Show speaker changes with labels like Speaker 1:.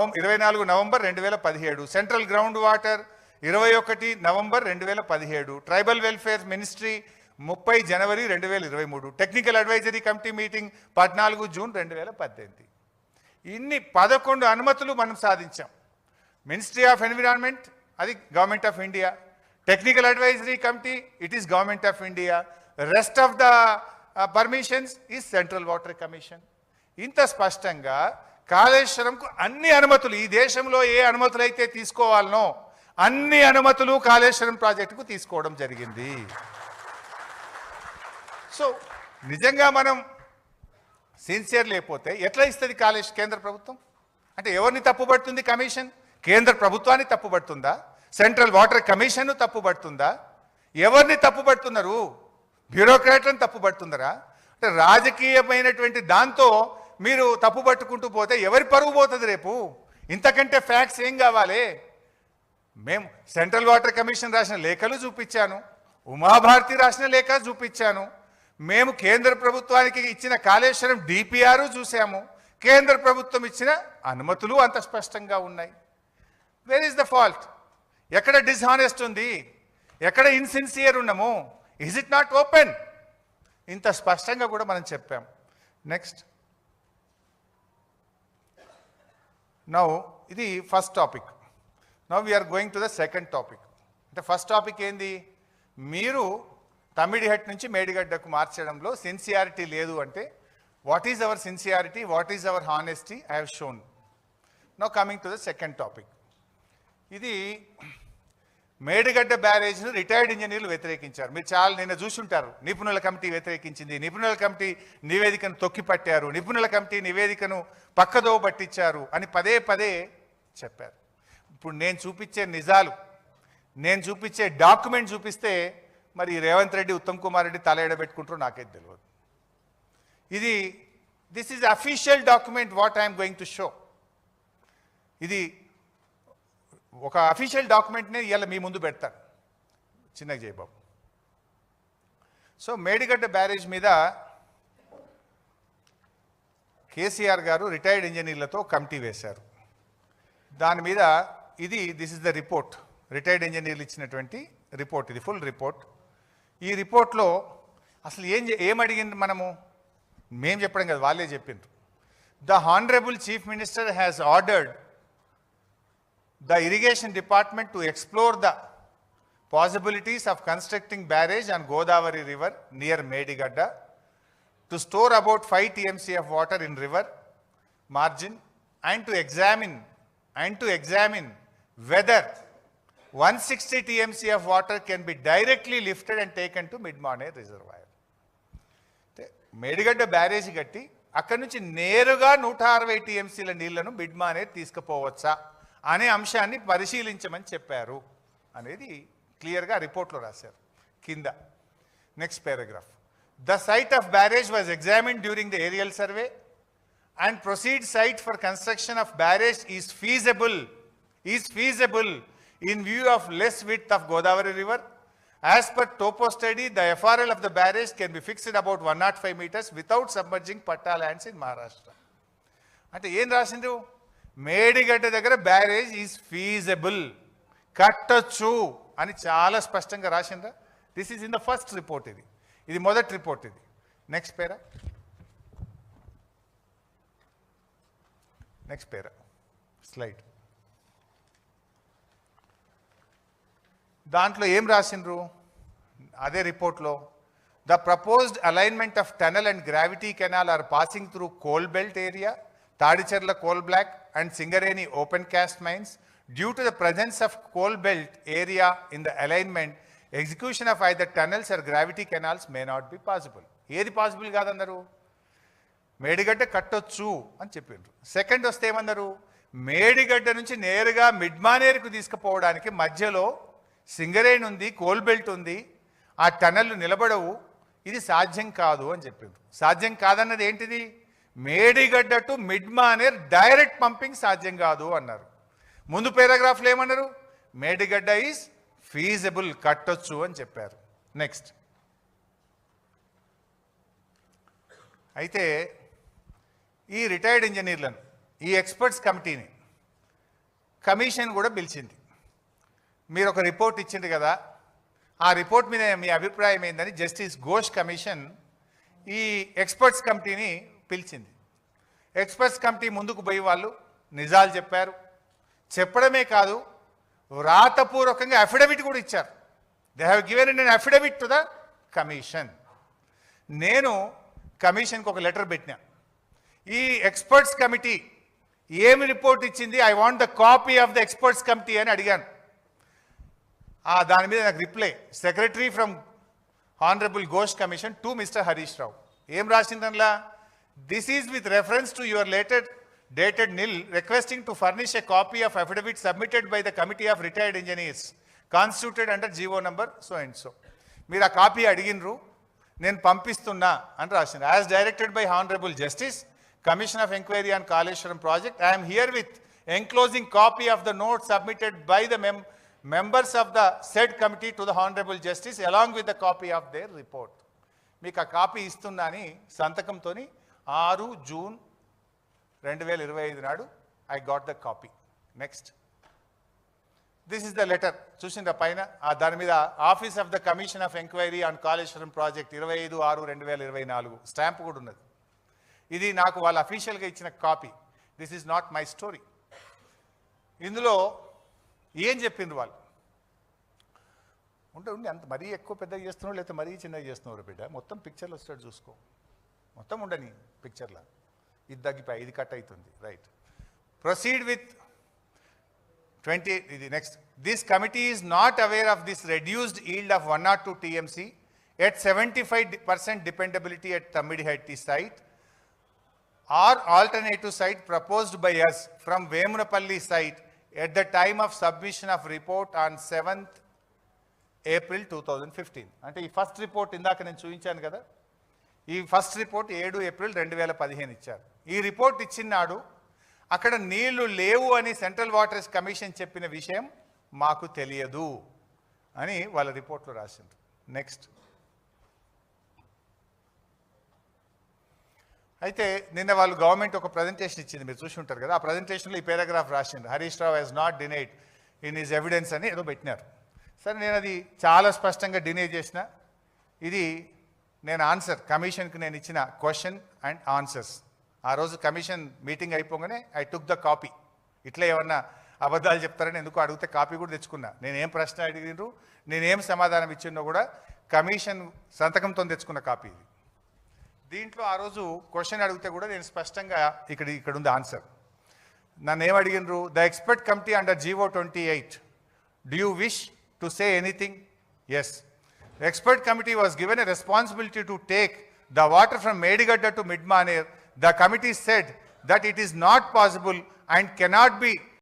Speaker 1: 24 November 2017, central ground water 21 November 2017, tribal welfare ministry 30 జనవరి 2023, technical advisory committee meeting 14 June 2018. ఇన్ని 11 అనుమతులు మనం సాధించాం. Ministry of environment అది government of India, technical advisory committee it is government of India, rest of the permissions is central water commission. ఇంత స్పష్టంగా కాళేశ్వరంకు అన్ని అనుమతులు, ఈ దేశంలో ఏ అనుమతులు అయితే తీసుకోవాలనో అన్ని అనుమతులు కాళేశ్వరం ప్రాజెక్టుకు తీసుకోవడం జరిగింది. సో నిజంగా మనం సిన్సియర్ లేకపోతే ఎట్లా ఇస్తుంది కేంద్ర ప్రభుత్వం? అంటే ఎవరిని తప్పుపడుతుంది కమిషన్? కేంద్ర ప్రభుత్వాన్ని తప్పుపడుతుందా? సెంట్రల్ వాటర్ కమిషన్ను తప్పుపడుతుందా? ఎవరిని తప్పుపడుతున్నారు? బ్యూరోక్రాట్లను తప్పుపడుతున్నారా? అంటే రాజకీయమైనటువంటి దాంతో మీరు తప్పుపట్టుకుంటూ పోతే ఎవరి పరువు పోతుంది రేపు? ఇంతకంటే ఫ్యాక్ట్స్ ఏం కావాలి? మేము సెంట్రల్ వాటర్ కమిషన్ రాసిన లేఖలు చూపించాను, ఉమాభారతి రాసిన లేఖ చూపించాను, మేము కేంద్ర ప్రభుత్వానికి ఇచ్చిన కాళేశ్వరం డిపిఆర్ చూసాము, కేంద్ర ప్రభుత్వం ఇచ్చిన అనుమతులు అంత స్పష్టంగా ఉన్నాయి. Where is the fault? ఎక్కడ డిస్హానెస్ట్ ఉంది? ఎక్కడ ఇన్సిన్సియర్ ఉన్నాము? Is it not open? ఇంత స్పష్టంగా కూడా మనం చెప్పాం. నెక్స్ట్, నౌ ఇది first topic. Now we are going to the second topic. అంటే ఫస్ట్ టాపిక్ ఏంది? మీరు తమిడిహట్ నుంచి మేడిగడ్డకు మార్చడంలో సిన్సియారిటీ లేదు అంటే what is our sincerity, what is our honesty I have shown. Now coming to the second topic. ఇది మేడిగడ్డ బ్యారేజ్ను రిటైర్డ్ ఇంజనీర్లు వ్యతిరేకించారు. మీరు చాలా నిన్న చూసుంటారు. నిపుణుల కమిటీ వ్యతిరేకించింది, నిపుణుల కమిటీ నివేదికను తొక్కిపట్టారు, నిపుణుల కమిటీ నివేదికను పక్కదో పట్టించారు అని పదే పదే చెప్పారు. ఇప్పుడు నేను చూపించే నిజాలు, నేను చూపించే డాక్యుమెంట్ చూపిస్తే మరి రేవంత్ రెడ్డి, ఉత్తమ్ కుమార్ రెడ్డి తల ఎడబెట్టుకుంటారో నాకైతే తెలియదు. ఇది this is official document what I'm going to show. ఇది ఒక అఫీషియల్ డాక్యుమెంట్నే ఇవాళ మీ ముందు పెడతాను. చిన్నగా జయబాబు. సో మేడిగడ్డ బ్యారేజ్ మీద కేసీఆర్ గారు రిటైర్డ్ ఇంజనీర్లతో కమిటీ వేశారు. దాని మీద this is the report, retired ఇంజనీర్లు ఇచ్చినటువంటి రిపోర్ట్. ఇది ఫుల్ రిపోర్ట్. ఈ రిపోర్ట్లో అసలు ఏం అడిగింది మనము? మేం చెప్పడం కదా, వాళ్ళే చెప్పిండ్రు. The honourable chief minister has ordered the irrigation department to explore the possibilities of constructing barrage on Godavari river near Medigadda to store about 5 TMC of water in river margin and to examine whether 160 TMC of water can be directly lifted and taken to Mid-Maner reservoir. Medigadda barrage కట్టి అక్కడి నుంచి నేరుగా 160 TMCల నీళ్లను మిడ్-మానేర్ తీసుకుపోవచ్చా అనే అంశాన్ని పరిశీలించమని చెప్పారు అనేది క్లియర్గా రిపోర్ట్లో రాశారు. కింద next paragraph, the site of barrage was examined during the aerial survey and proceed site for construction of barrage is feasible in view of less width of Godavari river. As per topo study, the FRL of the barrage can be fixed about 105 meters without submerging Patta lands in Maharashtra. అంటే ఏం రాసిండ్రు? మేడిగడ్డ దగ్గర barrage is feasible, కట్టొచ్చు అని చాలా స్పష్టంగా రాసిండ్రా. This is in the first report. ఇది మొదటి రిపోర్ట్. ఇది next para, next para slide. దాంట్లో ఏం రాసిండ్రు? అదే రిపోర్ట్లో, the proposed alignment of tunnel and gravity canal are passing through coal belt area, Tadicherla coal black and Singareni open cast mines. Due to the presence of coal belt area in the alignment, execution of either tunnels or gravity canals may not be possible. ఏది possible కాదన్నారు? మేడిగడ్డ కట్టొచ్చు అని చెప్పిండ్రు. Second వస్తే ఏమన్నారు? మేడిగడ్డ నుంచి నేరుగా మిడ్-మానేర్కు తీసుకుపోవడానికి మధ్యలో సింగరేణి ఉంది, కోల్ బెల్ట్ ఉంది, ఆ టనల్లు నిలబడవు, ఇది సాధ్యం కాదు అని చెప్పిండ్రు. సాధ్యం కాదన్నది ఏంటిది? మేడిగడ్డ టు మిడ్-మానేర్ డైరెక్ట్ పంపింగ్ సాధ్యం కాదు అన్నారు. ముందు పారాగ్రాఫ్లో ఏమన్నారు? మేడిగడ్డ ఈజ్ ఫీజబుల్, కట్టొచ్చు అని చెప్పారు. నెక్స్ట్, అయితే ఈ రిటైర్డ్ ఇంజనీర్లను, ఈ ఎక్స్పర్ట్స్ కమిటీని కమిషన్ కూడా పిలిచింది. మీరు ఒక రిపోర్ట్ ఇచ్చింది కదా, ఆ రిపోర్ట్ మీద మీ అభిప్రాయం ఏందని జస్టిస్ ఘోష్ కమిషన్ ఈ ఎక్స్పర్ట్స్ కమిటీని పిలిచింది. ఎక్స్పర్ట్స్ కమిటీ ముందుకు పోయి వాళ్ళు నిజాలు చెప్పారు. చెప్పడమే కాదు, వ్రాతపూర్వకంగా అఫిడవిట్ కూడా ఇచ్చారు. They have given an affidavit to the commission. నేను కమిషన్కి ఒక లెటర్ పెట్టినా. ఈ ఎక్స్పర్ట్స్ కమిటీ ఏమి రిపోర్ట్ ఇచ్చింది, I want the copy of the experts committee అని అడిగాను. దాని మీద నాకు reply, secretary from honourable Ghosh commission to mister Harish Rao. ఏం రాసిందనలా, this is with reference to your dated nil requesting to furnish a copy of affidavit submitted by the committee of retired engineers constituted under GO number so and so. మీరు ఆ copy అడిగినరు, నేను పంపిస్తున్నా అని రాసింది. As directed by honourable justice commission of enquiry on Kaleshwaram project, I'm here with enclosing copy of the note submitted by the members of the said committee to the honorable justice along with the copy of their report. మీకు ఆ copy ఇస్తున్నా అని సంతకంతోని 6 June 2025 నాడు I got the copy. Next, this is the letter. చూసిండ్రా పైన దాని మీద office of the commission of enquiry on Kaleshwaram project 25/6/2024 stamp కూడా ఉన్నది. ఇది నాకు వాళ్ళు అఫీషియల్గా ఇచ్చిన copy. This is not my story. ఇందులో ఏం చెప్పిండ్రు వాళ్ళు ఉండి అంత మరీ ఎక్కువ పెద్దగా చేస్తున్నారు, లేకపోతే మరీ చిన్నగా చేస్తున్నారు బిడ్డ, మొత్తం పిక్చర్లో వస్తాడు చూసుకో, మొత్తం ఉండని పిక్చర్లో. ఇది తగ్గిపోయి ఇది కట్ అవుతుంది, రైట్. Proceed with 20. ఇది next, this committee is not aware of this reduced yield of 102 TMC at 75% dependability at Tamidihatti site or alternative site proposed by us from Vemunapalli site at the time of submission of report on 7th April 2015. అంటే ఈ first report ఇందాక నేను చూపించాను కదా, ఈ first report 7 April 2015 ఇచ్చారు. ఈ report ఇచ్చినాడు అక్కడ నీళ్లు లేవు అని సెంట్రల్ వాటర్స్ కమిషన్ చెప్పిన విషయం మాకు తెలియదు అని వాళ్ళ రిపోర్ట్లో రాసింది. నెక్స్ట్, అయితే నిన్న వాళ్ళు గవర్నమెంట్ ఒక ప్రజెంటేషన్ ఇచ్చింది, మీరు చూసి ఉంటారు కదా. ఆ ప్రజెంటేషన్లో ఈ పారాగ్రాఫ్ రాసింది, Harish Rao he's not denied in his evidence అని ఏదో పెట్టినారు. సరే, నేను అది చాలా స్పష్టంగా డినై చేసిన. ఇది నేను ఆన్సర్ కమిషన్కి నేను ఇచ్చిన క్వశ్చన్ అండ్ ఆన్సర్స్. ఆ రోజు కమిషన్ మీటింగ్ అయిపోగానే ఐ టుక్ ద కాపీ. ఇట్లా ఏమన్నా అబద్ధాలు చెప్తారని ఎందుకు అడిగితే కాపీ కూడా తెచ్చుకున్నా. నేనేం ప్రశ్న అడిగినరు, నేనేం సమాధానం ఇచ్చినో కూడా కమిషన్ సంతకంతో తెచ్చుకున్న కాపీ ఇది. దీంట్లో ఆ రోజు క్వశ్చన్ అడిగితే కూడా నేను స్పష్టంగా ఇక్కడ ఉంది ఆన్సర్. నన్ను ఏం అడిగినరు, the expert committee under GO 28, do you wish to say anything? Yes. The expert committee was given a responsibility to take the water from Medigadda to Midmaner. The committee said that it is not possible and cannot be